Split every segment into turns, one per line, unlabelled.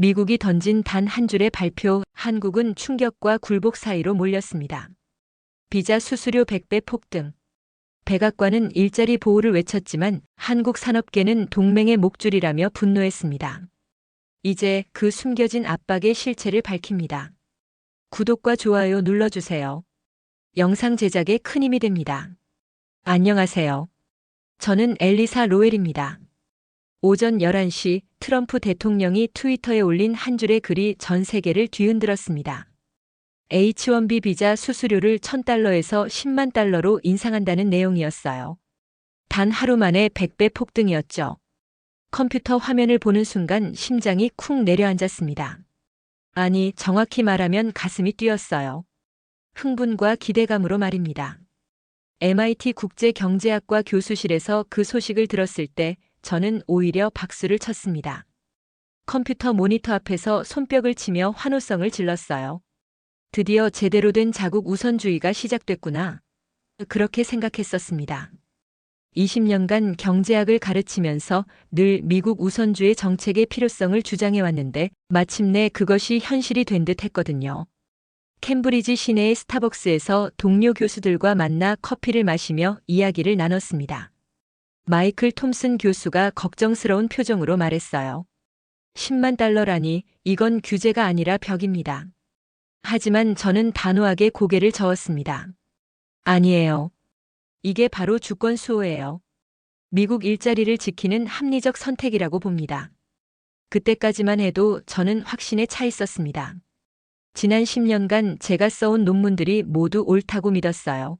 미국이 던진 단 한 줄의 발표, 한국은 충격과 굴복 사이로 몰렸습니다. 비자 수수료 100배 폭등. 백악관은 일자리 보호를 외쳤지만 한국 산업계는 동맹의 목줄이라며 분노했습니다. 이제 그 숨겨진 압박의 실체를 밝힙니다. 구독과 좋아요 눌러주세요. 영상 제작에 큰 힘이 됩니다. 안녕하세요. 저는 엘리사 로엘입니다. 오전 11시 트럼프 대통령이 트위터에 올린 한 줄의 글이 전 세계를 뒤흔들었습니다. H-1B 비자 수수료를 $1,000에서 $10만 달러로 인상한다는 내용이었어요. 단 하루 만에 100배 폭등이었죠. 컴퓨터 화면을 보는 순간 심장이 쿵 내려앉았습니다. 아니, 정확히 말하면 가슴이 뛰었어요. 흥분과 기대감으로 말입니다. MIT 국제경제학과 교수실에서 그 소식을 들었을 때 저는 오히려 박수를 쳤습니다. 컴퓨터 모니터 앞에서 손뼉을 치며 환호성을 질렀어요. 드디어 제대로 된 자국 우선주의가 시작됐구나. 그렇게 생각했었습니다. 20년간 경제학을 가르치면서 늘 미국 우선주의 정책의 필요성을 주장해왔는데 마침내 그것이 현실이 된 듯 했거든요. 캠브리지 시내의 스타벅스에서 동료 교수들과 만나 커피를 마시며 이야기를 나눴습니다. 마이클 톰슨 교수가 걱정스러운 표정으로 말했어요. 10만 달러라니 이건 규제가 아니라 벽입니다. 하지만 저는 단호하게 고개를 저었습니다. 아니에요. 이게 바로 주권 수호예요. 미국 일자리를 지키는 합리적 선택이라고 봅니다. 그때까지만 해도 저는 확신에 차 있었습니다. 지난 10년간 제가 써온 논문들이 모두 옳다고 믿었어요.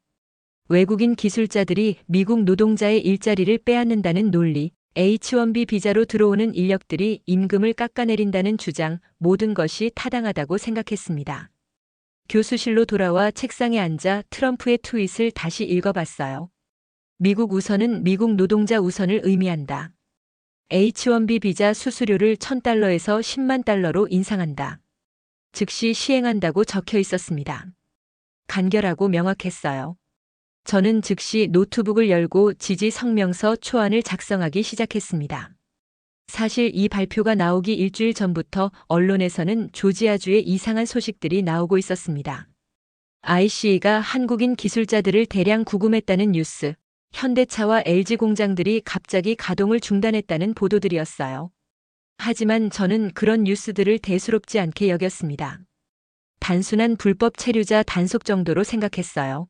외국인 기술자들이 미국 노동자의 일자리를 빼앗는다는 논리, H-1B 비자로 들어오는 인력들이 임금을 깎아내린다는 주장, 모든 것이 타당하다고 생각했습니다. 교수실로 돌아와 책상에 앉아 트럼프의 트윗을 다시 읽어봤어요. 미국 우선은 미국 노동자 우선을 의미한다. H-1B 비자 수수료를 $1,000에서 $10만 달러로 인상한다. 즉시 시행한다고 적혀 있었습니다. 간결하고 명확했어요. 저는 즉시 노트북을 열고 지지 성명서 초안을 작성하기 시작했습니다. 사실 이 발표가 나오기 일주일 전부터 언론에서는 조지아주의 이상한 소식들이 나오고 있었습니다. ICE가 한국인 기술자들을 대량 구금했다는 뉴스, 현대차와 LG 공장들이 갑자기 가동을 중단했다는 보도들이었어요. 하지만 저는 그런 뉴스들을 대수롭지 않게 여겼습니다. 단순한 불법 체류자 단속 정도로 생각했어요.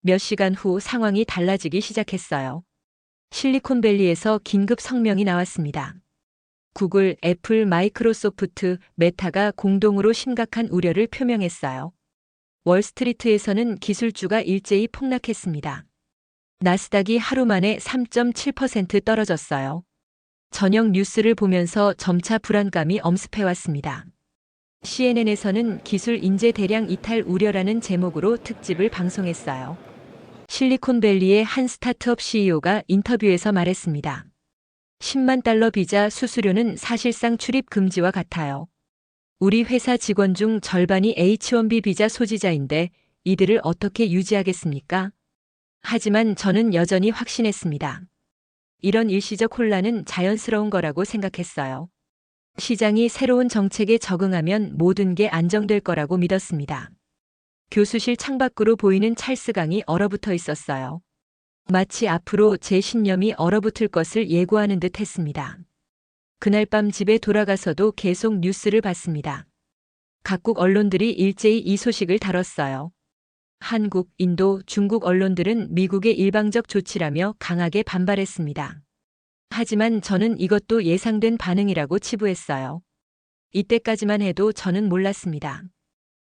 몇 시간 후 상황이 달라지기 시작했어요. 실리콘밸리에서 긴급 성명이 나왔습니다. 구글, 애플, 마이크로소프트, 메타가 공동으로 심각한 우려를 표명했어요. 월스트리트에서는 기술주가 일제히 폭락했습니다. 나스닥이 하루 만에 3.7% 떨어졌어요. 저녁 뉴스를 보면서 점차 불안감이 엄습해왔습니다. CNN에서는 기술 인재 대량 이탈 우려라는 제목으로 특집을 방송했어요. 실리콘밸리의 한 스타트업 CEO가 인터뷰에서 말했습니다. 10만 달러 비자 수수료는 사실상 출입 금지와 같아요. 우리 회사 직원 중 절반이 H-1B 비자 소지자인데 이들을 어떻게 유지하겠습니까? 하지만 저는 여전히 확신했습니다. 이런 일시적 혼란은 자연스러운 거라고 생각했어요. 시장이 새로운 정책에 적응하면 모든 게 안정될 거라고 믿었습니다. 교수실 창밖으로 보이는 찰스강이 얼어붙어 있었어요. 마치 앞으로 제 신념이 얼어붙을 것을 예고하는 듯 했습니다. 그날 밤 집에 돌아가서도 계속 뉴스를 봤습니다. 각국 언론들이 일제히 이 소식을 다뤘어요. 한국, 인도, 중국 언론들은 미국의 일방적 조치라며 강하게 반발했습니다. 하지만 저는 이것도 예상된 반응이라고 치부했어요. 이때까지만 해도 저는 몰랐습니다.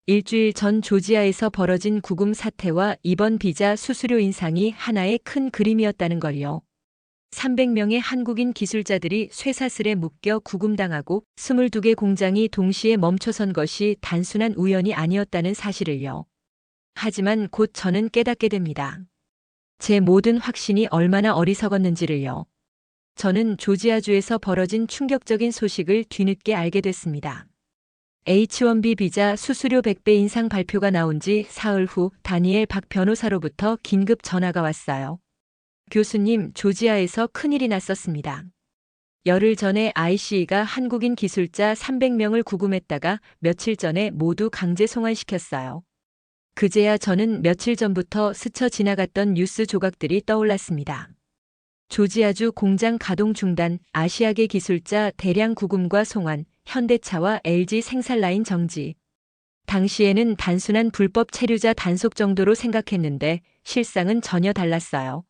일주일 전 조지아에서 벌어진 구금 사태와 이번 비자 수수료 인상이 하나의 큰 그림이었다는 걸요. 300명의 한국인 기술자들이 쇠사슬에 묶여 구금당하고 22개 공장이 동시에 멈춰선 것이 단순한 우연이 아니었다는 사실을요. 하지만 곧 저는 깨닫게 됩니다. 제 모든 확신이 얼마나 어리석었는지를요. 저는 조지아주에서 벌어진 충격적인 소식을 뒤늦게 알게 됐습니다. H-1B 비자 수수료 100배 인상 발표가 나온 지 사흘 후 다니엘 박 변호사로부터 긴급 전화가 왔어요. 교수님, 조지아에서 큰일이 났었습니다. 열흘 전에 ICE가 한국인 기술자 300명을 구금했다가 며칠 전에 모두 강제 송환시켰어요. 그제야 저는 며칠 전부터 스쳐 지나갔던 뉴스 조각들이 떠올랐습니다. 조지아주 공장 가동 중단, 아시아계 기술자 대량 구금과 송환, 현대차와 LG 생산 라인 정지. 당시에는 단순한 불법 체류자 단속 정도로 생각했는데 실상은 전혀 달랐어요.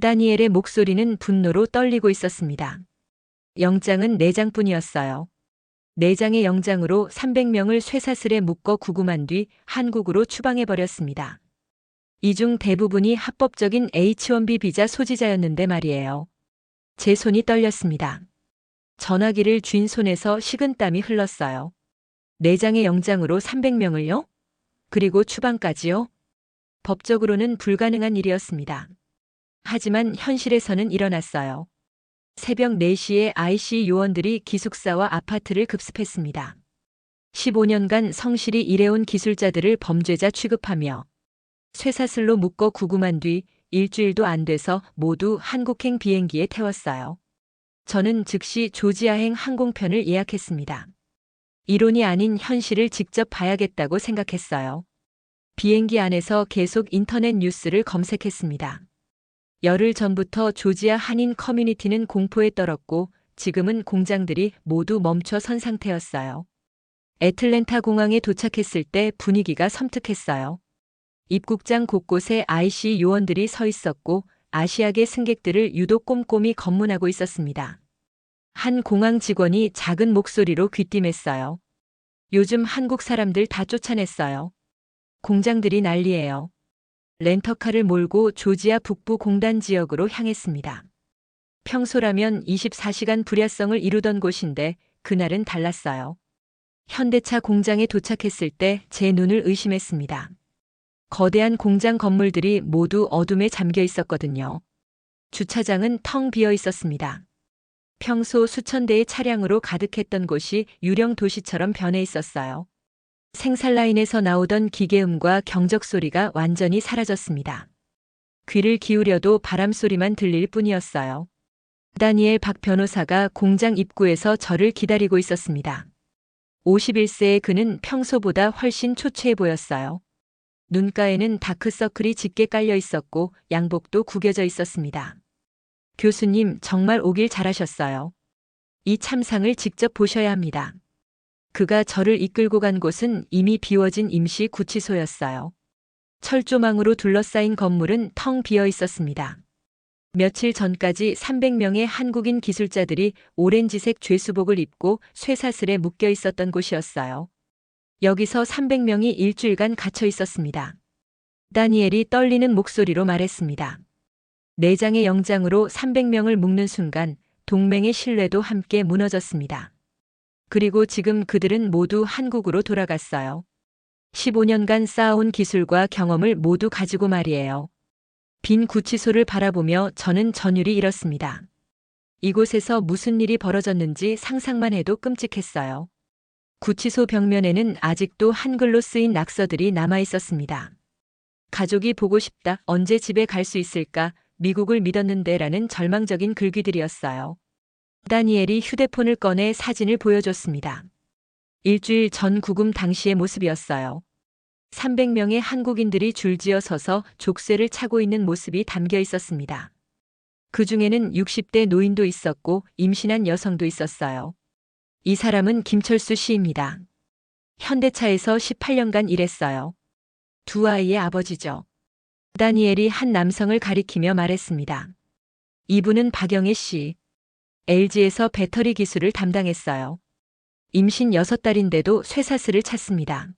다니엘의 목소리는 분노로 떨리고 있었습니다. 영장은 4장뿐이었어요. 4장의 영장으로 300명을 쇠사슬에 묶어 구금한 뒤 한국으로 추방해버렸습니다. 이 중 대부분이 합법적인 H-1B 비자 소지자였는데 말이에요. 제 손이 떨렸습니다. 전화기를 쥔 손에서 식은땀이 흘렀어요. 4장의 영장으로 300명을요? 그리고 추방까지요? 법적으로는 불가능한 일이었습니다. 하지만 현실에서는 일어났어요. 새벽 4시에 IC 요원들이 기숙사와 아파트를 급습했습니다. 15년간 성실히 일해온 기술자들을 범죄자 취급하며 쇠사슬로 묶어 구금한 뒤 일주일도 안 돼서 모두 한국행 비행기에 태웠어요. 저는 즉시 조지아행 항공편을 예약했습니다. 이론이 아닌 현실을 직접 봐야겠다고 생각했어요. 비행기 안에서 계속 인터넷 뉴스를 검색했습니다. 열흘 전부터 조지아 한인 커뮤니티는 공포에 떨었고 지금은 공장들이 모두 멈춰 선 상태였어요. 애틀랜타 공항에 도착했을 때 분위기가 섬뜩했어요. 입국장 곳곳에 IC 요원들이 서 있었고 아시아계 승객들을 유독 꼼꼼히 검문하고 있었습니다. 한 공항 직원이 작은 목소리로 귀띔했어요. 요즘 한국 사람들 다 쫓아냈어요. 공장들이 난리예요. 렌터카를 몰고 조지아 북부 공단 지역으로 향했습니다. 평소라면 24시간 불야성을 이루던 곳인데 그날은 달랐어요. 현대차 공장에 도착했을 때 제 눈을 의심했습니다. 거대한 공장 건물들이 모두 어둠에 잠겨 있었거든요. 주차장은 텅 비어 있었습니다. 평소 수천 대의 차량으로 가득했던 곳이 유령 도시처럼 변해 있었어요. 생산라인에서 나오던 기계음과 경적 소리가 완전히 사라졌습니다. 귀를 기울여도 바람 소리만 들릴 뿐이었어요. 다니엘 박 변호사가 공장 입구에서 저를 기다리고 있었습니다. 51세의 그는 평소보다 훨씬 초췌해 보였어요. 눈가에는 다크서클이 짙게 깔려 있었고 양복도 구겨져 있었습니다. 교수님, 정말 오길 잘하셨어요. 이 참상을 직접 보셔야 합니다. 그가 저를 이끌고 간 곳은 이미 비워진 임시 구치소였어요. 철조망으로 둘러싸인 건물은 텅 비어 있었습니다. 며칠 전까지 300명의 한국인 기술자들이 오렌지색 죄수복을 입고 쇠사슬에 묶여 있었던 곳이었어요. 여기서 300명이 일주일간 갇혀 있었습니다. 다니엘이 떨리는 목소리로 말했습니다. 4장의 영장으로 300명을 묶는 순간 동맹의 신뢰도 함께 무너졌습니다. 그리고 지금 그들은 모두 한국으로 돌아갔어요. 15년간 쌓아온 기술과 경험을 모두 가지고 말이에요. 빈 구치소를 바라보며 저는 전율이 잃었습니다. 이곳에서 무슨 일이 벌어졌는지 상상만 해도 끔찍했어요. 구치소 벽면에는 아직도 한글로 쓰인 낙서들이 남아 있었습니다. 가족이 보고 싶다, 언제 집에 갈 수 있을까, 미국을 믿었는데 라는 절망적인 글귀들이었어요. 다니엘이 휴대폰을 꺼내 사진을 보여줬습니다. 일주일 전 구금 당시의 모습이었어요. 300명의 한국인들이 줄지어 서서 족쇄를 차고 있는 모습이 담겨 있었습니다. 그 중에는 60대 노인도 있었고 임신한 여성도 있었어요. 이 사람은 김철수 씨입니다. 현대차에서 18년간 일했어요. 2 아이의 아버지죠. 다니엘이 한 남성을 가리키며 말했습니다. 이분은 박영애 씨. LG에서 배터리 기술을 담당했어요. 임신 6달인데도 쇠사슬을 찼습니다.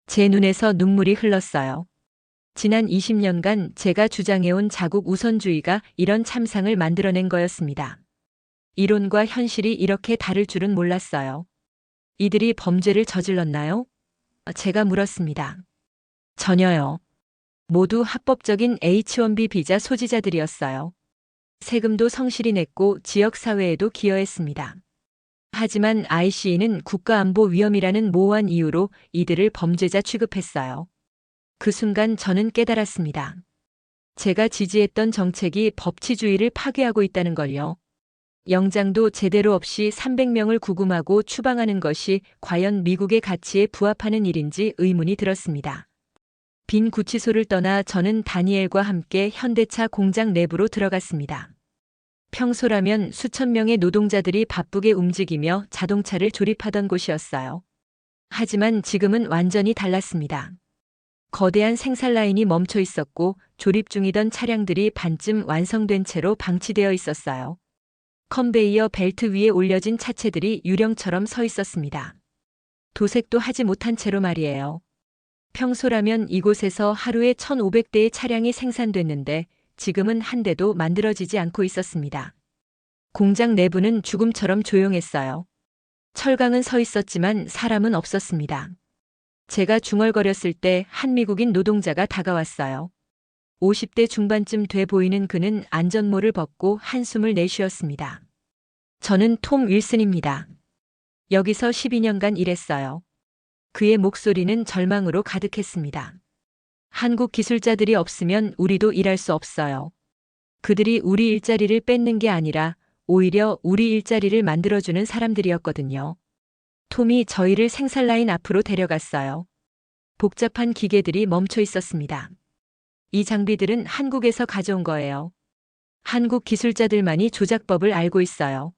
제 눈에서 눈물이 흘렀어요. 지난 20년간 제가 주장해온 자국 우선주의가 이런 참상을 만들어낸 거였습니다. 이론과 현실이 이렇게 다를 줄은 몰랐어요. 이들이 범죄를 저질렀나요? 제가 물었습니다. 전혀요. 모두 합법적인 H-1B 비자 소지자들이었어요. 세금도 성실히 냈고 지역사회에도 기여했습니다. 하지만 ICE는 국가안보 위험이라는 모호한 이유로 이들을 범죄자 취급했어요. 그 순간 저는 깨달았습니다. 제가 지지했던 정책이 법치주의를 파괴하고 있다는 걸요. 영장도 제대로 없이 300명을 구금하고 추방하는 것이 과연 미국의 가치에 부합하는 일인지 의문이 들었습니다. 빈 구치소를 떠나 저는 다니엘과 함께 현대차 공장 내부로 들어갔습니다. 평소라면 수천 명의 노동자들이 바쁘게 움직이며 자동차를 조립하던 곳이었어요. 하지만 지금은 완전히 달랐습니다. 거대한 생산 라인이 멈춰 있었고 조립 중이던 차량들이 반쯤 완성된 채로 방치되어 있었어요. 컨베이어 벨트 위에 올려진 차체들이 유령처럼 서 있었습니다. 도색도 하지 못한 채로 말이에요. 평소라면 이곳에서 하루에 1,500대의 차량이 생산됐는데 지금은 한 대도 만들어지지 않고 있었습니다. 공장 내부는 죽음처럼 조용했어요. 철강은 서 있었지만 사람은 없었습니다. 제가 중얼거렸을 때 한 미국인 노동자가 다가왔어요. 50대 중반쯤 돼 보이는 그는 안전모를 벗고 한숨을 내쉬었습니다. 저는 톰 윌슨입니다. 여기서 12년간 일했어요. 그의 목소리는 절망으로 가득했습니다. 한국 기술자들이 없으면 우리도 일할 수 없어요. 그들이 우리 일자리를 뺏는 게 아니라 오히려 우리 일자리를 만들어주는 사람들이었거든요. 톰이 저희를 생산라인 앞으로 데려갔어요. 복잡한 기계들이 멈춰 있었습니다. 이 장비들은 한국에서 가져온 거예요. 한국 기술자들만이 조작법을 알고 있어요.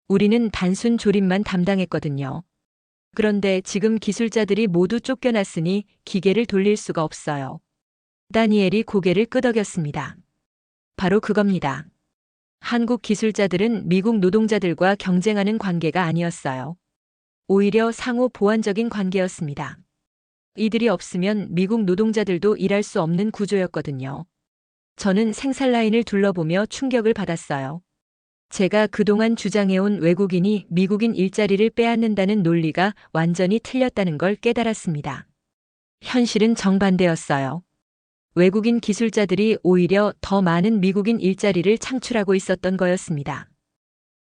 우리는 단순 조립만 담당했거든요. 그런데 지금 기술자들이 모두 쫓겨났으니 기계를 돌릴 수가 없어요. 다니엘이 고개를 끄덕였습니다. 바로 그겁니다. 한국 기술자들은 미국 노동자들과 경쟁하는 관계가 아니었어요. 오히려 상호 보완적인 관계였습니다. 이들이 없으면 미국 노동자들도 일할 수 없는 구조였거든요. 저는 생산 라인을 둘러보며 충격을 받았어요. 제가 그동안 주장해온 외국인이 미국인 일자리를 빼앗는다는 논리가 완전히 틀렸다는 걸 깨달았습니다. 현실은 정반대였어요. 외국인 기술자들이 오히려 더 많은 미국인 일자리를 창출하고 있었던 거였습니다.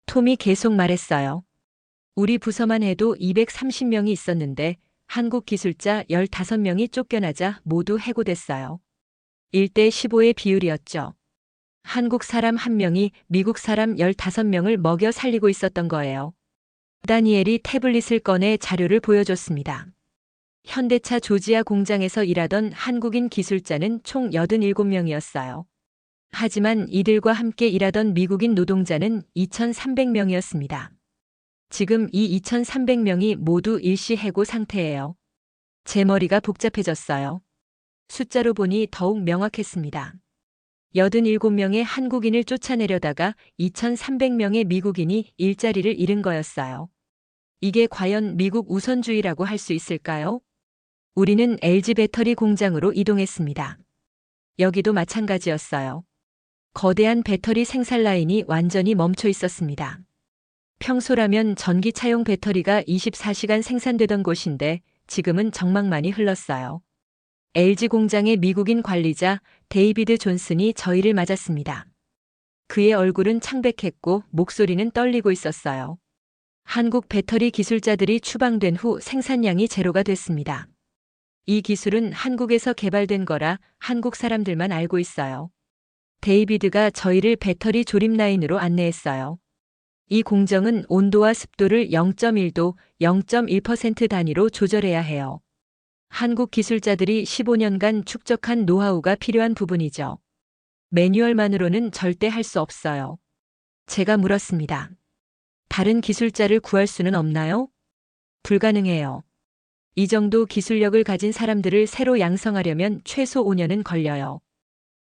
톰이 계속 말했어요. 우리 부서만 해도 230명이 있었는데 한국 기술자 15명이 쫓겨나자 모두 해고됐어요. 1대 15의 비율이었죠. 한국 사람 1명이 미국 사람 15명을 먹여 살리고 있었던 거예요. 다니엘이 태블릿을 꺼내 자료를 보여줬습니다. 현대차 조지아 공장에서 일하던 한국인 기술자는 총 87명이었어요. 하지만 이들과 함께 일하던 미국인 노동자는 2,300명이었습니다. 지금 이 2,300명이 모두 일시 해고 상태예요. 제 머리가 복잡해졌어요. 숫자로 보니 더욱 명확했습니다. 87명의 한국인을 쫓아내려다가 2,300명의 미국인이 일자리를 잃은 거였어요. 이게 과연 미국 우선주의라고 할 수 있을까요? 우리는 LG 배터리 공장으로 이동했습니다. 여기도 마찬가지였어요. 거대한 배터리 생산 라인이 완전히 멈춰 있었습니다. 평소라면 전기차용 배터리가 24시간 생산되던 곳인데 지금은 정막만이 흘렀어요. LG 공장의 미국인 관리자 데이비드 존슨이 저희를 맞았습니다. 그의 얼굴은 창백했고 목소리는 떨리고 있었어요. 한국 배터리 기술자들이 추방된 후 생산량이 제로가 됐습니다. 이 기술은 한국에서 개발된 거라 한국 사람들만 알고 있어요. 데이비드가 저희를 배터리 조립 라인으로 안내했어요. 이 공정은 온도와 습도를 0.1도, 0.1% 단위로 조절해야 해요. 한국 기술자들이 15년간 축적한 노하우가 필요한 부분이죠. 매뉴얼만으로는 절대 할 수 없어요. 제가 물었습니다. 다른 기술자를 구할 수는 없나요? 불가능해요. 이 정도 기술력을 가진 사람들을 새로 양성하려면 최소 5년은 걸려요.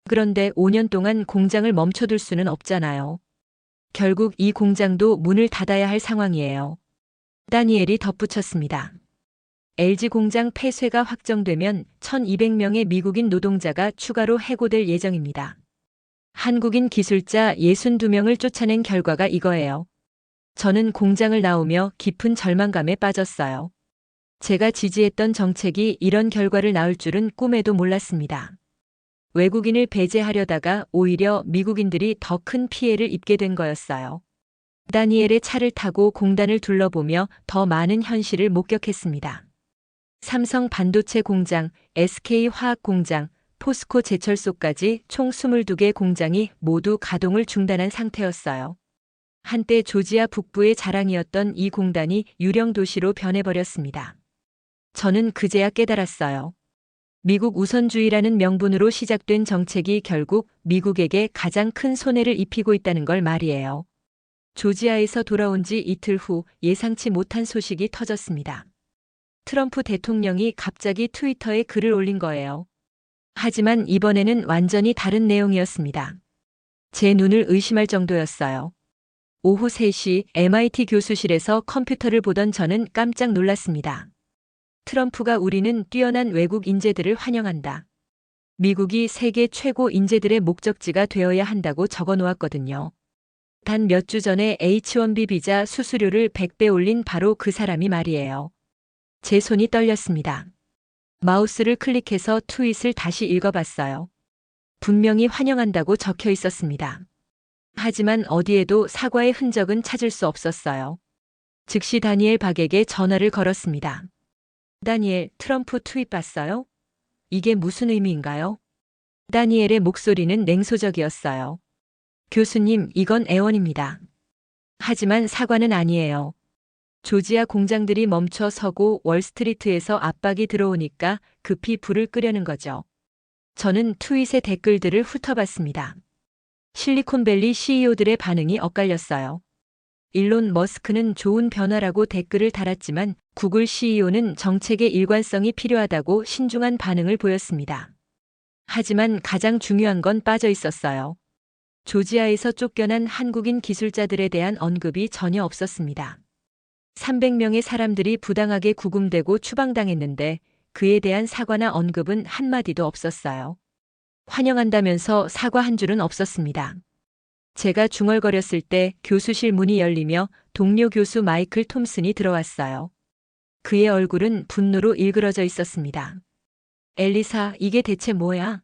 그런데 5년 동안 공장을 멈춰둘 수는 없잖아요. 결국 이 공장도 문을 닫아야 할 상황이에요. 다니엘이 덧붙였습니다. LG 공장 폐쇄가 확정되면 1,200명의 미국인 노동자가 추가로 해고될 예정입니다. 한국인 기술자 62명을 쫓아낸 결과가 이거예요. 저는 공장을 나오며 깊은 절망감에 빠졌어요. 제가 지지했던 정책이 이런 결과를 낳을 줄은 꿈에도 몰랐습니다. 외국인을 배제하려다가 오히려 미국인들이 더 큰 피해를 입게 된 거였어요. 다니엘의 차를 타고 공단을 둘러보며 더 많은 현실을 목격했습니다. 삼성 반도체 공장, SK 화학 공장, 포스코 제철소까지 총 22개 공장이 모두 가동을 중단한 상태였어요. 한때 조지아 북부의 자랑이었던 이 공단이 유령 도시로 변해버렸습니다. 저는 그제야 깨달았어요. 미국 우선주의라는 명분으로 시작된 정책이 결국 미국에게 가장 큰 손해를 입히고 있다는 걸 말이에요. 조지아에서 돌아온 지 이틀 후 예상치 못한 소식이 터졌습니다. 트럼프 대통령이 갑자기 트위터에 글을 올린 거예요. 하지만 이번에는 완전히 다른 내용이었습니다. 제 눈을 의심할 정도였어요. 오후 3시 MIT 교수실에서 컴퓨터를 보던 저는 깜짝 놀랐습니다. 트럼프가 우리는 뛰어난 외국 인재들을 환영한다. 미국이 세계 최고 인재들의 목적지가 되어야 한다고 적어 놓았거든요. 단 몇 주 전에 H-1B 비자 수수료를 100배 올린 바로 그 사람이 말이에요. 제 손이 떨렸습니다. 마우스를 클릭해서 트윗을 다시 읽어봤어요. 분명히 환영한다고 적혀 있었습니다. 하지만 어디에도 사과의 흔적은 찾을 수 없었어요. 즉시 다니엘 박에게 전화를 걸었습니다. 다니엘, 트럼프 트윗 봤어요? 이게 무슨 의미인가요? 다니엘의 목소리는 냉소적이었어요. 교수님, 이건 애원입니다. 하지만 사과는 아니에요. 조지아 공장들이 멈춰 서고 월스트리트에서 압박이 들어오니까 급히 불을 끄려는 거죠. 저는 트윗의 댓글들을 훑어봤습니다. 실리콘밸리 CEO들의 반응이 엇갈렸어요. 일론 머스크는 좋은 변화라고 댓글을 달았지만 구글 CEO는 정책의 일관성이 필요하다고 신중한 반응을 보였습니다. 하지만 가장 중요한 건 빠져 있었어요. 조지아에서 쫓겨난 한국인 기술자들에 대한 언급이 전혀 없었습니다. 300명의 사람들이 부당하게 구금되고 추방당했는데 그에 대한 사과나 언급은 한마디도 없었어요. 환영한다면서 사과 한 줄은 없었습니다. 제가 중얼거렸을 때 교수실 문이 열리며 동료 교수 마이클 톰슨이 들어왔어요. 그의 얼굴은 분노로 일그러져 있었습니다. 엘리사, 이게 대체 뭐야?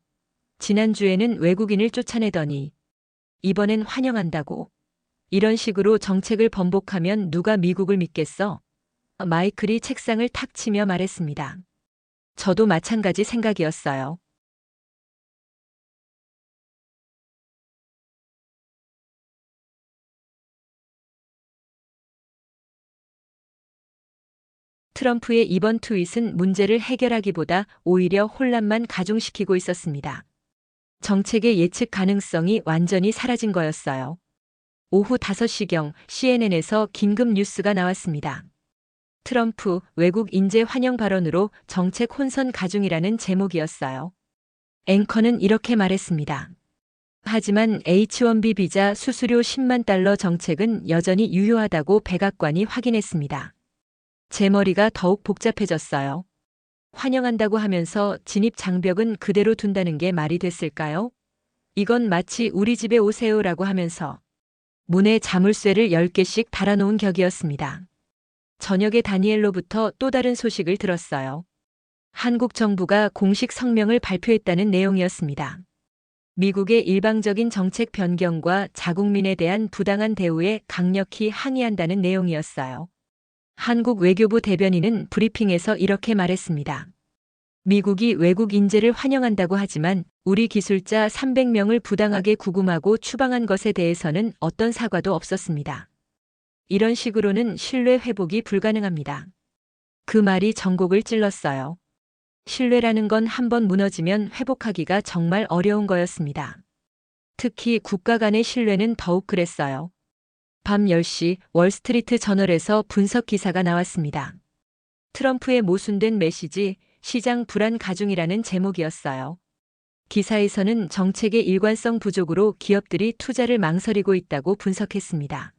지난주에는 외국인을 쫓아내더니 이번엔 환영한다고. 이런 식으로 정책을 번복하면 누가 미국을 믿겠어? 마이클이 책상을 탁 치며 말했습니다. 저도 마찬가지 생각이었어요. 트럼프의 이번 트윗은 문제를 해결하기보다 오히려 혼란만 가중시키고 있었습니다. 정책의 예측 가능성이 완전히 사라진 거였어요. 오후 5시경 CNN에서 긴급 뉴스가 나왔습니다. 트럼프 외국 인재 환영 발언으로 정책 혼선 가중이라는 제목이었어요. 앵커는 이렇게 말했습니다. 하지만 H-1B 비자 수수료 10만 달러 정책은 여전히 유효하다고 백악관이 확인했습니다. 제 머리가 더욱 복잡해졌어요. 환영한다고 하면서 진입 장벽은 그대로 둔다는 게 말이 됐을까요? 이건 마치 우리 집에 오세요라고 하면서 문에 자물쇠를 10개씩 달아놓은 격이었습니다. 저녁에 다니엘로부터 또 다른 소식을 들었어요. 한국 정부가 공식 성명을 발표했다는 내용이었습니다. 미국의 일방적인 정책 변경과 자국민에 대한 부당한 대우에 강력히 항의한다는 내용이었어요. 한국 외교부 대변인은 브리핑에서 이렇게 말했습니다. 미국이 외국 인재를 환영한다고 하지만 우리 기술자 300명을 부당하게 구금하고 추방한 것에 대해서는 어떤 사과도 없었습니다. 이런 식으로는 신뢰 회복이 불가능합니다. 그 말이 전곡을 찔렀어요. 신뢰라는 건 한번 무너지면 회복하기가 정말 어려운 거였습니다. 특히 국가 간의 신뢰는 더욱 그랬어요. 밤 10시 월스트리트 저널에서 분석 기사가 나왔습니다. 트럼프의 모순된 메시지, 시장 불안 가중이라는 제목이었어요. 기사에서는 정책의 일관성 부족으로 기업들이 투자를 망설이고 있다고 분석했습니다.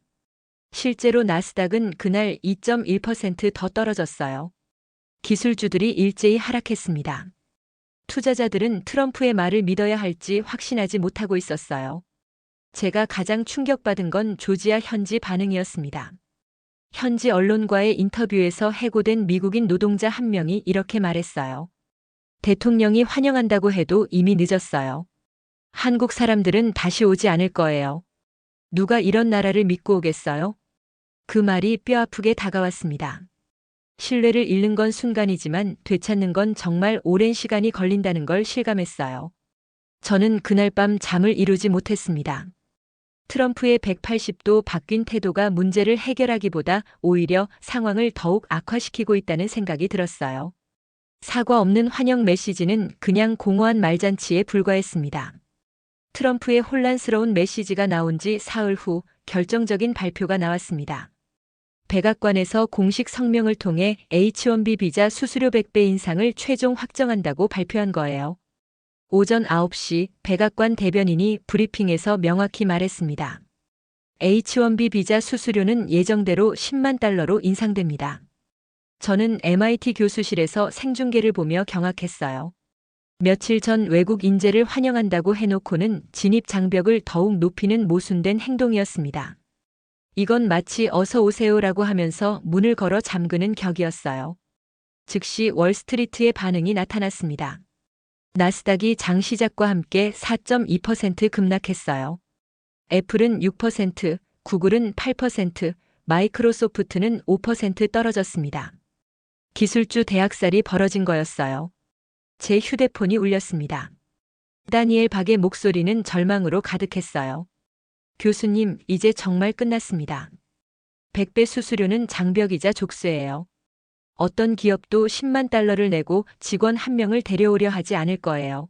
실제로 나스닥은 그날 2.1% 더 떨어졌어요. 기술주들이 일제히 하락했습니다. 투자자들은 트럼프의 말을 믿어야 할지 확신하지 못하고 있었어요. 제가 가장 충격받은 건 조지아 현지 반응이었습니다. 현지 언론과의 인터뷰에서 해고된 미국인 노동자 한 명이 이렇게 말했어요. 대통령이 환영한다고 해도 이미 늦었어요. 한국 사람들은 다시 오지 않을 거예요. 누가 이런 나라를 믿고 오겠어요? 그 말이 뼈아프게 다가왔습니다. 신뢰를 잃는 건 순간이지만 되찾는 건 정말 오랜 시간이 걸린다는 걸 실감했어요. 저는 그날 밤 잠을 이루지 못했습니다. 트럼프의 180도 바뀐 태도가 문제를 해결하기보다 오히려 상황을 더욱 악화시키고 있다는 생각이 들었어요. 사과 없는 환영 메시지는 그냥 공허한 말잔치에 불과했습니다. 트럼프의 혼란스러운 메시지가 나온 지 사흘 후 결정적인 발표가 나왔습니다. 백악관에서 공식 성명을 통해 H-1B 비자 수수료 100배 인상을 최종 확정한다고 발표한 거예요. 오전 9시 백악관 대변인이 브리핑에서 명확히 말했습니다. H-1B 비자 수수료는 예정대로 10만 달러로 인상됩니다. 저는 MIT 교수실에서 생중계를 보며 경악했어요. 며칠 전 외국 인재를 환영한다고 해놓고는 진입 장벽을 더욱 높이는 모순된 행동이었습니다. 이건 마치 어서 오세요라고 하면서 문을 걸어 잠그는 격이었어요. 즉시 월스트리트의 반응이 나타났습니다. 나스닥이 장 시작과 함께 4.2% 급락했어요. 애플은 6%, 구글은 8%, 마이크로소프트는 5% 떨어졌습니다. 기술주 대학살이 벌어진 거였어요. 제 휴대폰이 울렸습니다. 다니엘 박의 목소리는 절망으로 가득했어요. 교수님, 이제 정말 끝났습니다. 100배 수수료는 장벽이자 족쇄예요. 어떤 기업도 10만 달러를 내고 직원 한 명을 데려오려 하지 않을 거예요.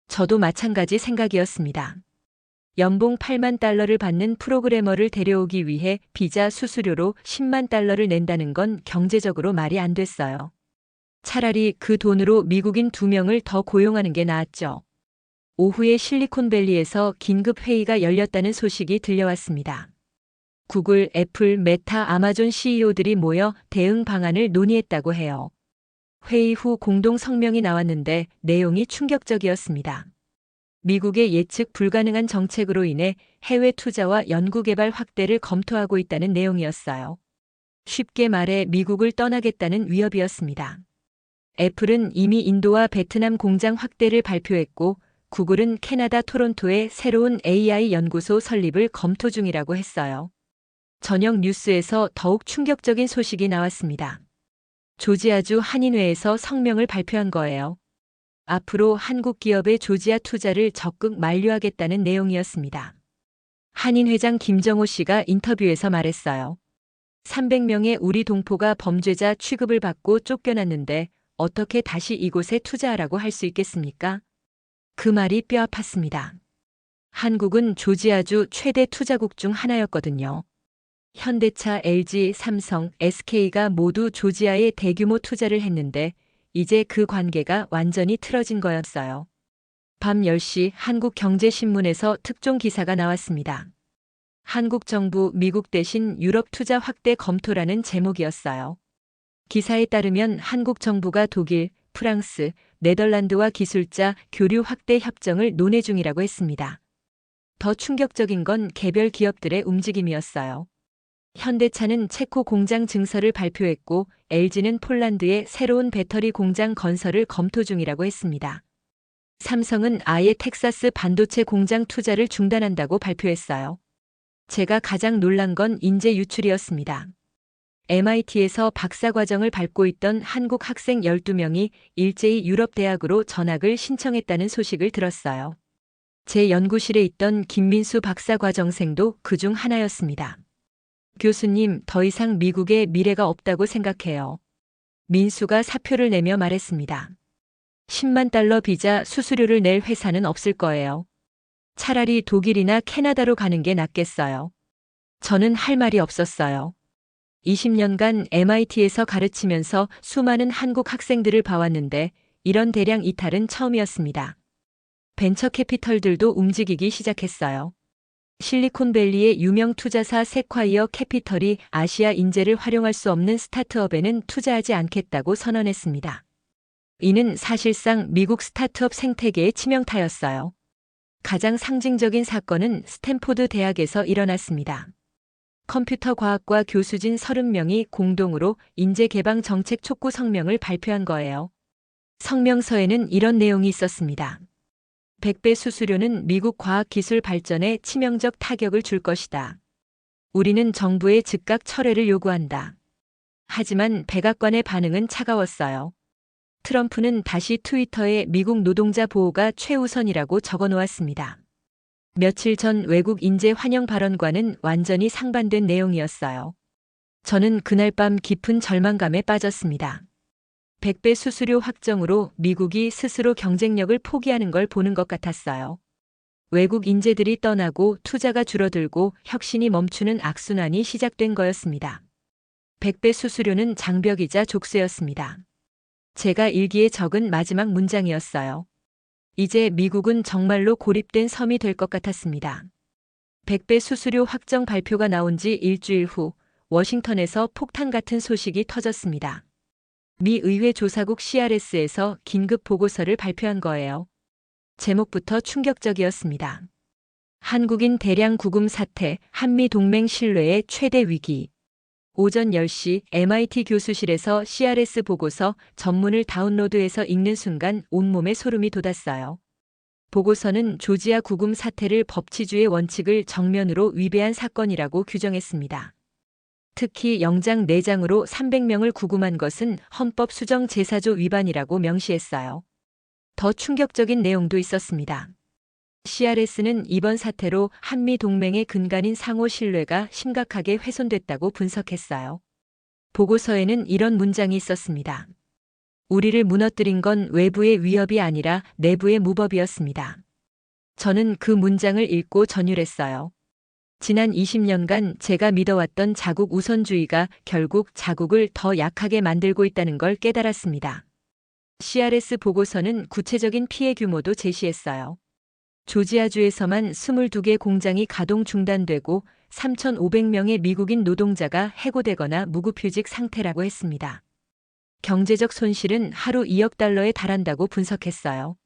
저도 마찬가지 생각이었습니다. 연봉 8만 달러를 받는 프로그래머를 데려오기 위해 비자 수수료로 10만 달러를 낸다는 건 경제적으로 말이 안 됐어요. 차라리 그 돈으로 미국인 2명을 더 고용하는 게 나았죠. 오후에 실리콘밸리에서 긴급 회의가 열렸다는 소식이 들려왔습니다. 구글, 애플, 메타, 아마존 CEO들이 모여 대응 방안을 논의했다고 해요. 회의 후 공동 성명이 나왔는데 내용이 충격적이었습니다. 미국의 예측 불가능한 정책으로 인해 해외 투자와 연구개발 확대를 검토하고 있다는 내용이었어요. 쉽게 말해 미국을 떠나겠다는 위협이었습니다. 애플은 이미 인도와 베트남 공장 확대를 발표했고 구글은 캐나다 토론토에 새로운 AI 연구소 설립을 검토 중이라고 했어요. 저녁 뉴스에서 더욱 충격적인 소식이 나왔습니다. 조지아주 한인회에서 성명을 발표한 거예요. 앞으로 한국 기업의 조지아 투자를 적극 만류하겠다는 내용이었습니다. 한인회장 김정호 씨가 인터뷰에서 말했어요. 300명의 우리 동포가 범죄자 취급을 받고 쫓겨났는데 어떻게 다시 이곳에 투자하라고 할 수 있겠습니까? 그 말이 뼈 아팠습니다. 한국은 조지아주 최대 투자국 중 하나였거든요. 현대차, LG, 삼성, SK가 모두 조지아에 대규모 투자를 했는데 이제 그 관계가 완전히 틀어진 거였어요. 밤 10시 한국경제신문에서 특종 기사가 나왔습니다. 한국 정부 미국 대신 유럽 투자 확대 검토라는 제목이었어요. 기사에 따르면 한국 정부가 독일, 프랑스, 네덜란드와 기술자 교류 확대 협정을 논의 중이라고 했습니다. 더 충격적인 건 개별 기업들의 움직임이었어요. 현대차는 체코 공장 증설을 발표했고 LG는 폴란드에 새로운 배터리 공장 건설을 검토 중이라고 했습니다. 삼성은 아예 텍사스 반도체 공장 투자를 중단한다고 발표했어요. 제가 가장 놀란 건 인재 유출이었습니다. MIT에서 박사과정을 밟고 있던 한국 학생 12명이 일제히 유럽 대학으로 전학을 신청했다는 소식을 들었어요. 제 연구실에 있던 김민수 박사과정생도 그중 하나였습니다. 교수님, 더 이상 미국에 미래가 없다고 생각해요. 민수가 사표를 내며 말했습니다. 10만 달러 비자 수수료를 낼 회사는 없을 거예요. 차라리 독일이나 캐나다로 가는 게 낫겠어요. 저는 할 말이 없었어요. 20년간 MIT에서 가르치면서 수많은 한국 학생들을 봐왔는데 이런 대량 이탈은 처음이었습니다. 벤처 캐피털들도 움직이기 시작했어요. 실리콘밸리의 유명 투자사 세콰이어 캐피털이 아시아 인재를 활용할 수 없는 스타트업에는 투자하지 않겠다고 선언했습니다. 이는 사실상 미국 스타트업 생태계의 치명타였어요. 가장 상징적인 사건은 스탠포드 대학에서 일어났습니다. 컴퓨터 과학과 교수진 30명이 공동으로 인재 개방 정책 촉구 성명을 발표한 거예요. 성명서에는 이런 내용이 있었습니다. 100배 수수료는 미국 과학기술 발전에 치명적 타격을 줄 것이다. 우리는 정부의 즉각 철회를 요구한다. 하지만 백악관의 반응은 차가웠어요. 트럼프는 다시 트위터에 미국 노동자 보호가 최우선이라고 적어 놓았습니다. 며칠 전 외국 인재 환영 발언과는 완전히 상반된 내용이었어요. 저는 그날 밤 깊은 절망감에 빠졌습니다. 100배 수수료 확정으로 미국이 스스로 경쟁력을 포기하는 걸 보는 것 같았어요. 외국 인재들이 떠나고 투자가 줄어들고 혁신이 멈추는 악순환이 시작된 거였습니다. 100배 수수료는 장벽이자 족쇄였습니다. 제가 일기에 적은 마지막 문장이었어요. 이제 미국은 정말로 고립된 섬이 될 것 같았습니다. 100배 수수료 확정 발표가 나온 지 일주일 후 워싱턴에서 폭탄 같은 소식이 터졌습니다. 미 의회 조사국 CRS에서 긴급 보고서를 발표한 거예요. 제목부터 충격적이었습니다. 한국인 대량 구금 사태, 한미 동맹 신뢰의 최대 위기. 오전 10시 MIT 교수실에서 CRS 보고서 전문을 다운로드해서 읽는 순간 온몸에 소름이 돋았어요. 보고서는 조지아 구금 사태를 법치주의 원칙을 정면으로 위배한 사건이라고 규정했습니다. 특히 영장 4장으로 300명을 구금한 것은 헌법 수정 제4조 위반이라고 명시했어요. 더 충격적인 내용도 있었습니다. CRS는 이번 사태로 한미 동맹의 근간인 상호 신뢰가 심각하게 훼손됐다고 분석했어요. 보고서에는 이런 문장이 있었습니다. 우리를 무너뜨린 건 외부의 위협이 아니라 내부의 무법이었습니다. 저는 그 문장을 읽고 전율했어요. 지난 20년간 제가 믿어왔던 자국 우선주의가 결국 자국을 더 약하게 만들고 있다는 걸 깨달았습니다. CRS 보고서는 구체적인 피해 규모도 제시했어요. 조지아주에서만 22개 공장이 가동 중단되고 3,500명의 미국인 노동자가 해고되거나 무급휴직 상태라고 했습니다. 경제적 손실은 하루 2억 달러에 달한다고 분석했어요.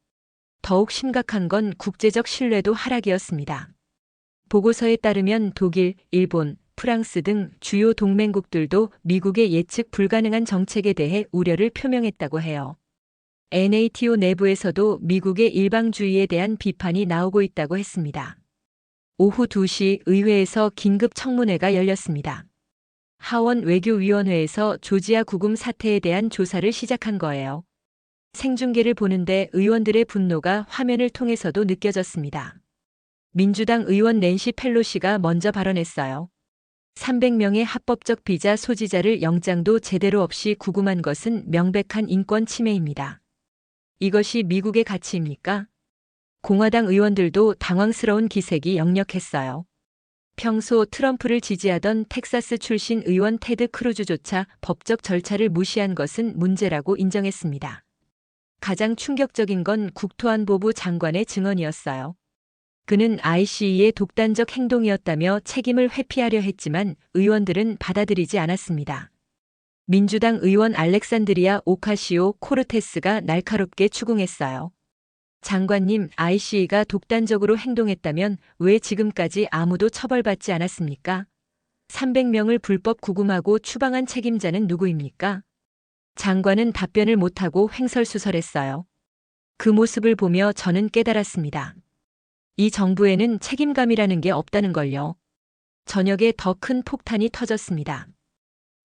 더욱 심각한 건 국제적 신뢰도 하락이었습니다. 보고서에 따르면 독일, 일본, 프랑스 등 주요 동맹국들도 미국의 예측 불가능한 정책에 대해 우려를 표명했다고 해요. NATO 내부에서도 미국의 일방주의에 대한 비판이 나오고 있다고 했습니다. 오후 2시 의회에서 긴급 청문회가 열렸습니다. 하원 외교위원회에서 조지아 구금 사태에 대한 조사를 시작한 거예요. 생중계를 보는데 의원들의 분노가 화면을 통해서도 느껴졌습니다. 민주당 의원 낸시 펠로시가 먼저 발언했어요. 300명의 합법적 비자 소지자를 영장도 제대로 없이 구금한 것은 명백한 인권 침해입니다. 이것이 미국의 가치입니까? 공화당 의원들도 당황스러운 기색이 역력했어요. 평소 트럼프를 지지하던 텍사스 출신 의원 테드 크루즈조차 법적 절차를 무시한 것은 문제라고 인정했습니다. 가장 충격적인 건 국토안보부 장관의 증언이었어요. 그는 ICE의 독단적 행동이었다며 책임을 회피하려 했지만 의원들은 받아들이지 않았습니다. 민주당 의원 알렉산드리아 오카시오 코르테스가 날카롭게 추궁했어요. 장관님, ICE가 독단적으로 행동했다면 왜 지금까지 아무도 처벌받지 않았습니까? 300명을 불법 구금하고 추방한 책임자는 누구입니까? 장관은 답변을 못하고 횡설수설했어요. 그 모습을 보며 저는 깨달았습니다. 이 정부에는 책임감이라는 게 없다는 걸요. 저녁에 더 큰 폭탄이 터졌습니다.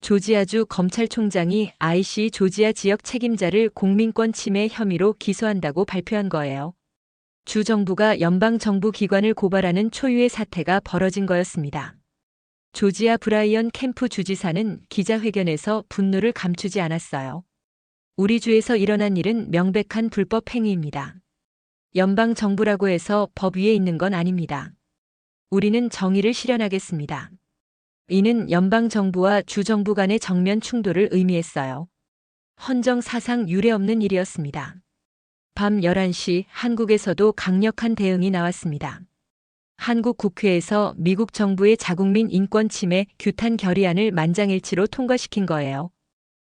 조지아주 검찰총장이 IC 조지아 지역 책임자를 공민권 침해 혐의로 기소한다고 발표한 거예요. 주 정부가 연방 정부 기관을 고발하는 초유의 사태가 벌어진 거였습니다. 조지아 브라이언 캠프 주지사는 기자회견에서 분노를 감추지 않았어요. 우리 주에서 일어난 일은 명백한 불법 행위입니다. 연방 정부라고 해서 법 위에 있는 건 아닙니다. 우리는 정의를 실현하겠습니다. 이는 연방 정부와 주 정부 간의 정면 충돌을 의미했어요. 헌정 사상 유례 없는 일이었습니다. 밤 11시 한국에서도 강력한 대응이 나왔습니다. 한국 국회에서 미국 정부의 자국민 인권 침해 규탄 결의안을 만장일치로 통과시킨 거예요.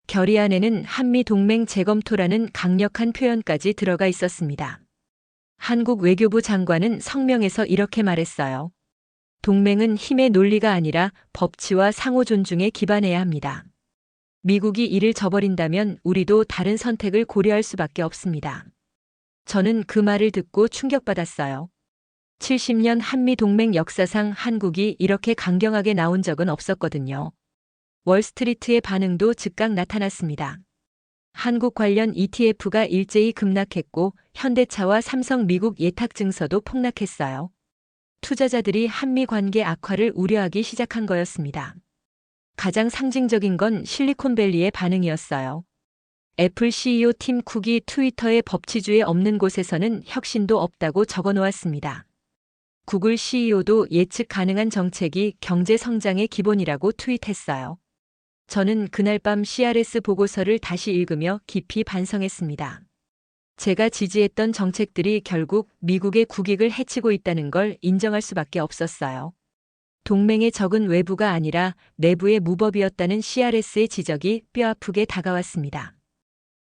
결의안에는 한미 동맹 재검토라는 강력한 표현까지 들어가 있었습니다. 한국 외교부 장관은 성명에서 이렇게 말했어요. 동맹은 힘의 논리가 아니라 법치와 상호 존중에 기반해야 합니다. 미국이 이를 저버린다면 우리도 다른 선택을 고려할 수밖에 없습니다. 저는 그 말을 듣고 충격받았어요. 70년 한미 동맹 역사상 한국이 이렇게 강경하게 나온 적은 없었거든요. 월스트리트의 반응도 즉각 나타났습니다. 한국 관련 ETF가 일제히 급락했고 현대차와 삼성 미국 예탁 증서도 폭락했어요. 투자자들이 한미 관계 악화를 우려하기 시작한 거였습니다. 가장 상징적인 건 실리콘밸리의 반응이었어요. 애플 CEO 팀 쿡이 트위터에 법치주의 없는 곳에서는 혁신도 없다고 적어 놓았습니다. 구글 CEO도 예측 가능한 정책이 경제 성장의 기본이라고 트윗했어요. 저는 그날 밤 CRS 보고서를 다시 읽으며 깊이 반성했습니다. 제가 지지했던 정책들이 결국 미국의 국익을 해치고 있다는 걸 인정할 수밖에 없었어요. 동맹의 적은 외부가 아니라 내부의 무법이었다는 CRS의 지적이 뼈아프게 다가왔습니다.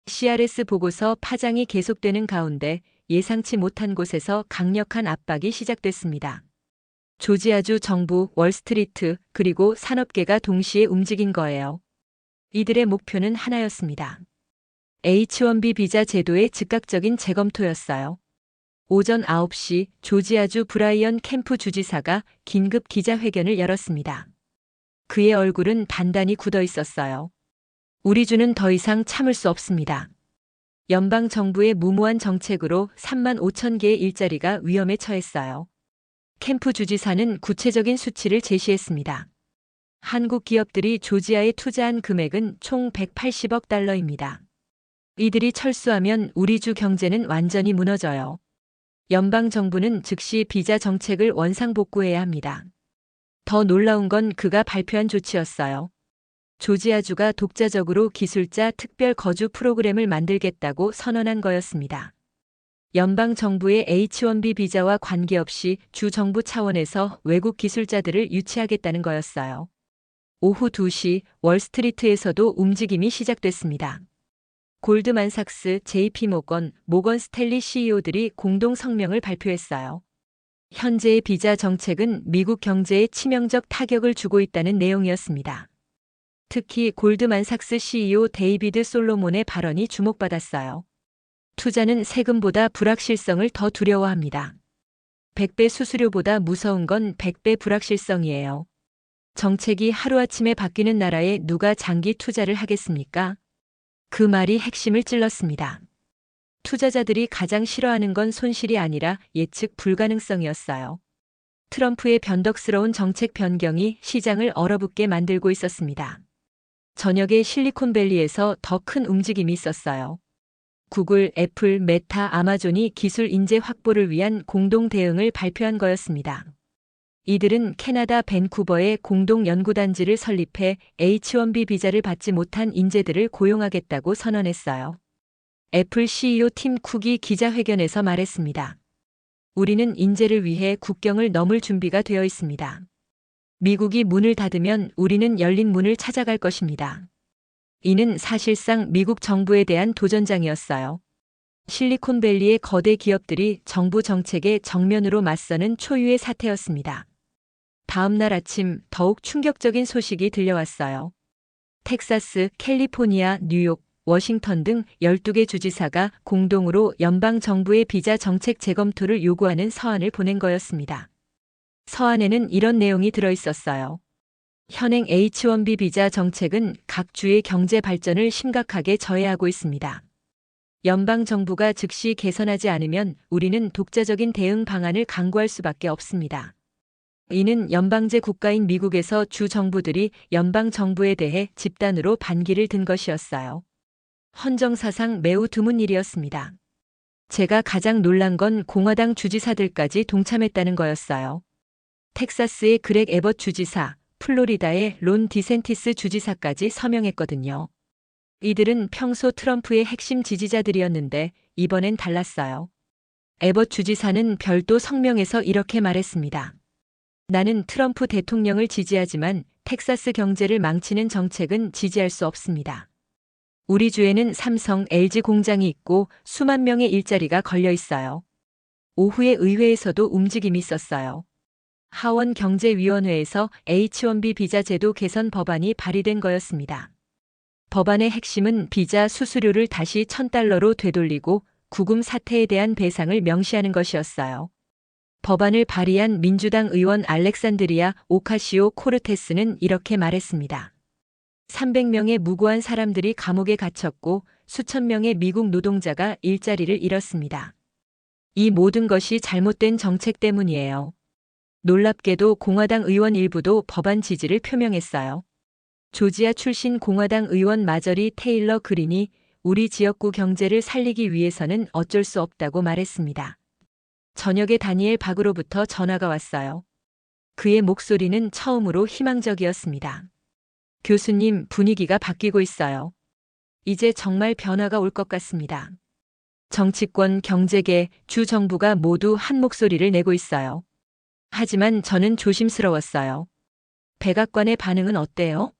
CRS 보고서 파장이 계속되는 가운데 예상치 못한 곳에서 강력한 압박이 시작됐습니다. 조지아주 정부, 월스트리트, 그리고 산업계가 동시에 움직인 거예요. 이들의 목표는 하나였습니다. H-1B 비자 제도의 즉각적인 재검토였어요. 오전 9시 조지아주 브라이언 캠프 주지사가 긴급 기자회견을 열었습니다. 그의 얼굴은 단단히 굳어 있었어요. 우리 주는 더 이상 참을 수 없습니다. 연방 정부의 무모한 정책으로 3만 5천 개의 일자리가 위험에 처했어요. 캠프 주지사는 구체적인 수치를 제시했습니다. 한국 기업들이 조지아에 투자한 금액은 총 180억 달러입니다. 이들이 철수하면 우리 주 경제는 완전히 무너져요. 연방 정부는 즉시 비자 정책을 원상복구해야 합니다. 더 놀라운 건 그가 발표한 조치였어요. 조지아주가 독자적으로 기술자 특별 거주 프로그램을 만들겠다고 선언한 거였습니다. 연방 정부의 H-1B 비자와 관계없이 주 정부 차원에서 외국 기술자들을 유치하겠다는 거였어요. 오후 2시 월스트리트에서도 움직임이 시작됐습니다. 골드만삭스, JP모건, 모건 스탠리 CEO들이 공동 성명을 발표했어요. 현재의 비자 정책은 미국 경제에 치명적 타격을 주고 있다는 내용이었습니다. 특히 골드만삭스 CEO 데이비드 솔로몬의 발언이 주목받았어요. 투자는 세금보다 불확실성을 더 두려워합니다. 100배 수수료보다 무서운 건 100배 불확실성이에요. 정책이 하루아침에 바뀌는 나라에 누가 장기 투자를 하겠습니까? 그 말이 핵심을 찔렀습니다. 투자자들이 가장 싫어하는 건 손실이 아니라 예측 불가능성이었어요. 트럼프의 변덕스러운 정책 변경이 시장을 얼어붙게 만들고 있었습니다. 저녁에 실리콘밸리에서 더 큰 움직임이 있었어요. 구글, 애플, 메타, 아마존이 기술 인재 확보를 위한 공동 대응을 발표한 거였습니다. 이들은 캐나다 밴쿠버에 공동 연구단지를 설립해 H-1B 비자를 받지 못한 인재들을 고용하겠다고 선언했어요. 애플 CEO 팀 쿡이 기자회견에서 말했습니다. 우리는 인재를 위해 국경을 넘을 준비가 되어 있습니다. 미국이 문을 닫으면 우리는 열린 문을 찾아갈 것입니다. 이는 사실상 미국 정부에 대한 도전장이었어요. 실리콘밸리의 거대 기업들이 정부 정책에 정면으로 맞서는 초유의 사태였습니다. 다음 날 아침 더욱 충격적인 소식이 들려왔어요. 텍사스, 캘리포니아, 뉴욕, 워싱턴 등 12개 주지사가 공동으로 연방 정부의 비자 정책 재검토를 요구하는 서한을 보낸 거였습니다. 서한에는 이런 내용이 들어 있었어요. 현행 H-1B 비자 정책은 각 주의 경제 발전을 심각하게 저해하고 있습니다. 연방 정부가 즉시 개선하지 않으면 우리는 독자적인 대응 방안을 강구할 수밖에 없습니다. 이는 연방제 국가인 미국에서 주 정부들이 연방 정부에 대해 집단으로 반기를 든 것이었어요. 헌정사상 매우 드문 일이었습니다. 제가 가장 놀란 건 공화당 주지사들까지 동참했다는 거였어요. 텍사스의 그렉 에벗 주지사, 플로리다의 론 디센티스 주지사까지 서명했거든요. 이들은 평소 트럼프의 핵심 지지자들이었는데 이번엔 달랐어요. 에벗 주지사는 별도 성명에서 이렇게 말했습니다. 나는 트럼프 대통령을 지지하지만 텍사스 경제를 망치는 정책은 지지할 수 없습니다. 우리 주에는 삼성, LG 공장이 있고 수만 명의 일자리가 걸려 있어요. 오후에 의회에서도 움직임이 있었어요. 하원 경제위원회에서 H-1B 비자 제도 개선 법안이 발의된 거였습니다. 법안의 핵심은 비자 수수료를 다시 $1,000로 되돌리고 구금 사태에 대한 배상을 명시하는 것이었어요. 법안을 발의한 민주당 의원 알렉산드리아 오카시오 코르테스는 이렇게 말했습니다. 300명의 무고한 사람들이 감옥에 갇혔고 수천 명의 미국 노동자가 일자리를 잃었습니다. 이 모든 것이 잘못된 정책 때문이에요. 놀랍게도 공화당 의원 일부도 법안 지지를 표명했어요. 조지아 출신 공화당 의원 마저리 테일러 그린이 우리 지역구 경제를 살리기 위해서는 어쩔 수 없다고 말했습니다. 저녁에 다니엘 박으로부터 전화가 왔어요. 그의 목소리는 처음으로 희망적이었습니다. 교수님, 분위기가 바뀌고 있어요. 이제 정말 변화가 올 것 같습니다. 정치권, 경제계, 주 정부가 모두 한 목소리를 내고 있어요. 하지만 저는 조심스러웠어요. 백악관의 반응은 어때요?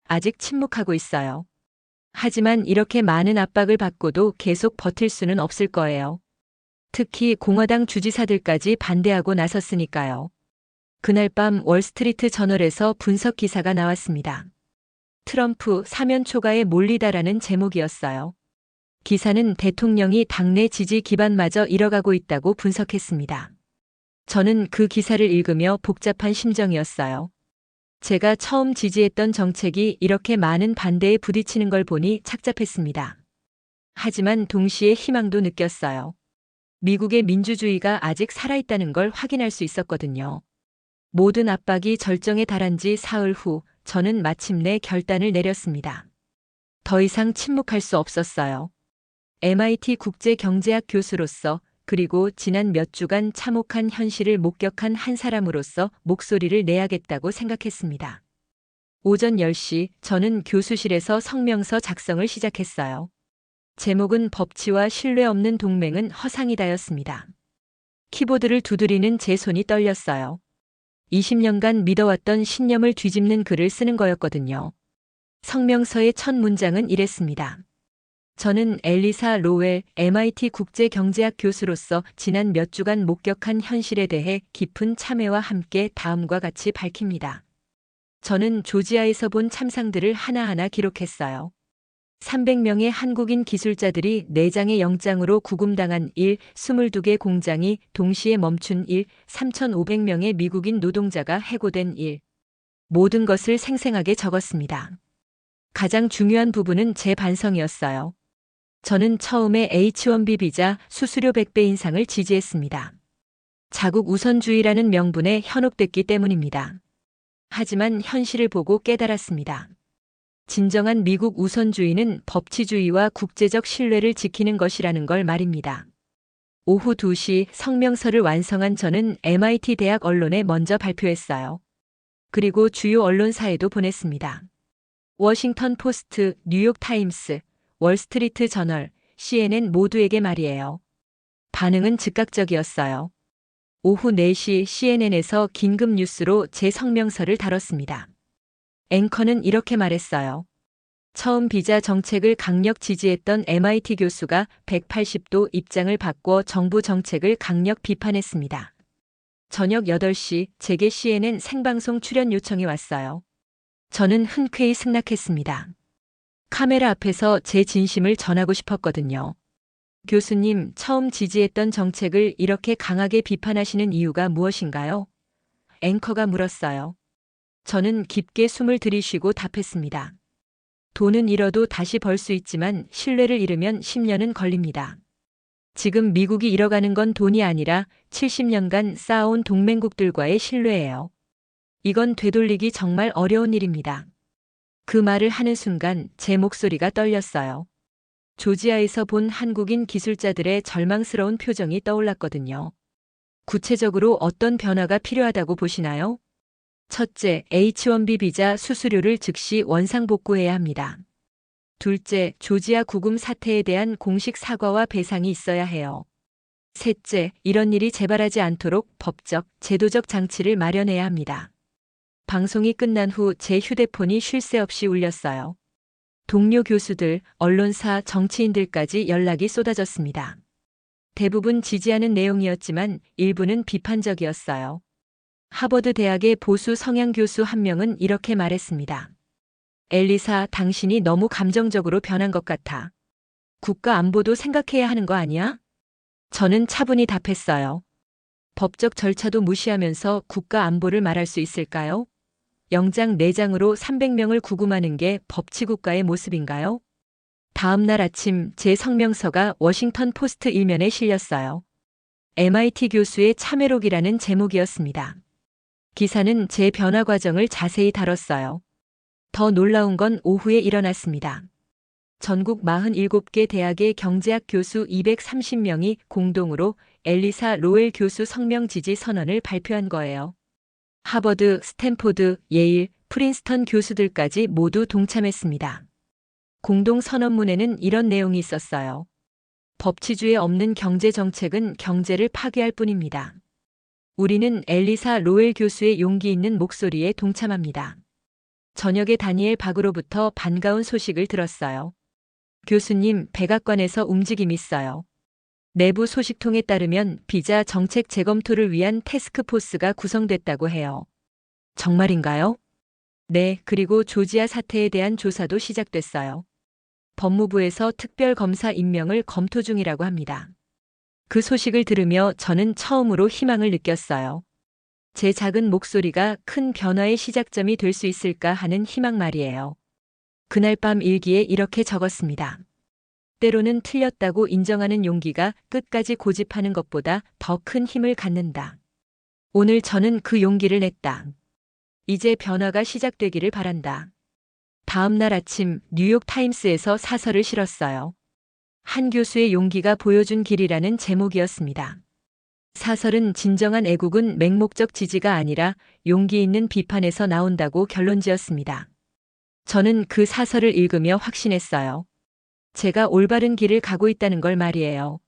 아직 침묵하고 있어요. 하지만 이렇게 많은 압박을 받고도 계속 버틸 수는 없을 거예요. 특히 공화당 주지사들까지 반대하고 나섰으니까요. 그날 밤 월스트리트 저널에서 분석 기사가 나왔습니다. 트럼프 사면 초과에 몰리다라는 제목이었어요. 기사는 대통령이 당내 지지 기반마저 잃어가고 있다고 분석했습니다. 저는 그 기사를 읽으며 복잡한 심정이었어요. 제가 처음 지지했던 정책이 이렇게 많은 반대에 부딪히는 걸 보니 착잡했습니다. 하지만 동시에 희망도 느꼈어요. 미국의 민주주의가 아직 살아있다는 걸 확인할 수 있었거든요. 모든 압박이 절정에 달한 지 사흘 후 저는 마침내 결단을 내렸습니다. 더 이상 침묵할 수 없었어요. MIT 국제경제학 교수로서 그리고 지난 몇 주간 참혹한 현실을 목격한 한 사람으로서 목소리를 내야겠다고 생각했습니다. 오전 10시 저는 교수실에서 성명서 작성을 시작했어요. 제목은 법치와 신뢰 없는 동맹은 허상이다였습니다. 키보드를 두드리는 제 손이 떨렸어요. 20년간 믿어왔던 신념을 뒤집는 글을 쓰는 거였거든요. 성명서의 첫 문장은 이랬습니다. 저는 엘리사 로웰 MIT 국제경제학 교수로서 지난 몇 주간 목격한 현실에 대해 깊은 참회와 함께 다음과 같이 밝힙니다. 저는 조지아에서 본 참상들을 하나하나 기록했어요. 300명의 한국인 기술자들이 내장의 영장으로 구금당한 22개 공장이 동시에 멈춘 3,500명의 미국인 노동자가 해고된 모든 것을 생생하게 적었습니다. 가장 중요한 부분은 제 반성이었어요. 저는 처음에 H-1B 비자 수수료 100배 인상을 지지했습니다. 자국 우선주의라는 명분에 현혹됐기 때문입니다. 하지만 현실을 보고 깨달았습니다. 진정한 미국 우선주의는 법치주의와 국제적 신뢰를 지키는 것이라는 걸 말입니다. 오후 2시 성명서를 완성한 저는 MIT 대학 언론에 먼저 발표했어요. 그리고 주요 언론사에도 보냈습니다. 워싱턴 포스트, 뉴욕 타임스, 월스트리트 저널, CNN 모두에게 말이에요. 반응은 즉각적이었어요. 오후 4시 CNN에서 긴급 뉴스로 제 성명서를 다뤘습니다. 앵커는 이렇게 말했어요. 처음 비자 정책을 강력 지지했던 MIT 교수가 180도 입장을 바꿔 정부 정책을 강력 비판했습니다. 저녁 8시 제게 CNN 생방송 출연 요청이 왔어요. 저는 흔쾌히 승낙했습니다. 카메라 앞에서 제 진심을 전하고 싶었거든요. 교수님, 처음 지지했던 정책을 이렇게 강하게 비판하시는 이유가 무엇인가요? 앵커가 물었어요. 저는 깊게 숨을 들이쉬고 답했습니다. 돈은 잃어도 다시 벌 수 있지만 신뢰를 잃으면 10년은 걸립니다. 지금 미국이 잃어가는 건 돈이 아니라 70년간 쌓아온 동맹국들과의 신뢰예요. 이건 되돌리기 정말 어려운 일입니다. 그 말을 하는 순간 제 목소리가 떨렸어요. 조지아에서 본 한국인 기술자들의 절망스러운 표정이 떠올랐거든요. 구체적으로 어떤 변화가 필요하다고 보시나요? 첫째, H-1B 비자 수수료를 즉시 원상복구해야 합니다. 둘째, 조지아 구금 사태에 대한 공식 사과와 배상이 있어야 해요. 셋째, 이런 일이 재발하지 않도록 법적, 제도적 장치를 마련해야 합니다. 방송이 끝난 후 제 휴대폰이 쉴 새 없이 울렸어요. 동료 교수들, 언론사, 정치인들까지 연락이 쏟아졌습니다. 대부분 지지하는 내용이었지만 일부는 비판적이었어요. 하버드 대학의 보수 성향 교수 한 명은 이렇게 말했습니다. 엘리사, 당신이 너무 감정적으로 변한 것 같아. 국가 안보도 생각해야 하는 거 아니야? 저는 차분히 답했어요. 법적 절차도 무시하면서 국가 안보를 말할 수 있을까요? 영장 4장으로 300명을 구금하는 게 법치국가의 모습인가요? 다음 날 아침 제 성명서가 워싱턴 포스트 일면에 실렸어요. MIT 교수의 참회록이라는 제목이었습니다. 기사는 제 변화 과정을 자세히 다뤘어요. 더 놀라운 건 오후에 일어났습니다. 전국 47개 대학의 경제학 교수 230명이 공동으로 엘리사 로웰 교수 성명 지지 선언을 발표한 거예요. 하버드, 스탠포드, 예일, 프린스턴 교수들까지 모두 동참했습니다. 공동 선언문에는 이런 내용이 있었어요. 법치주의에 없는 경제 정책은 경제를 파괴할 뿐입니다. 우리는 엘리사 로웰 교수의 용기 있는 목소리에 동참합니다. 저녁에 다니엘 박으로부터 반가운 소식을 들었어요. 교수님, 백악관에서 움직임이 있어요. 내부 소식통에 따르면 비자 정책 재검토를 위한 태스크포스가 구성됐다고 해요. 정말인가요? 네, 그리고 조지아 사태에 대한 조사도 시작됐어요. 법무부에서 특별검사 임명을 검토 중이라고 합니다. 그 소식을 들으며 저는 처음으로 희망을 느꼈어요. 제 작은 목소리가 큰 변화의 시작점이 될 수 있을까 하는 희망 말이에요. 그날 밤 일기에 이렇게 적었습니다. 때로는 틀렸다고 인정하는 용기가 끝까지 고집하는 것보다 더 큰 힘을 갖는다. 오늘 저는 그 용기를 냈다. 이제 변화가 시작되기를 바란다. 다음 날 아침 뉴욕 타임스에서 사설을 실었어요. 한 교수의 용기가 보여준 길이라는 제목이었습니다. 사설은 진정한 애국은 맹목적 지지가 아니라 용기 있는 비판에서 나온다고 결론지었습니다. 저는 그 사설을 읽으며 확신했어요. 제가 올바른 길을 가고 있다는 걸 말이에요.